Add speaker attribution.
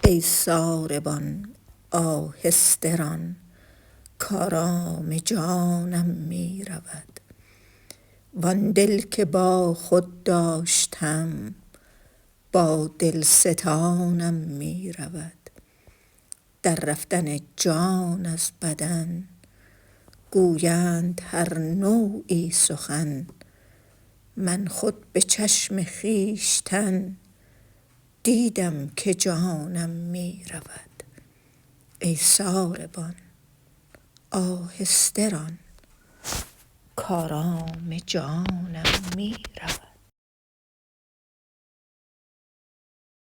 Speaker 1: ای ساربان آهسته ران، کآرام جانم می رود. وان دل که با خود داشتم، با دلستانم می رود. در رفتن جان از بدن، گویند هر نوعی سخن. من خود به چشم خویشتن، دیدم که جانم می رود. ای ساربان آهسته ران، کآرام جانم می رود.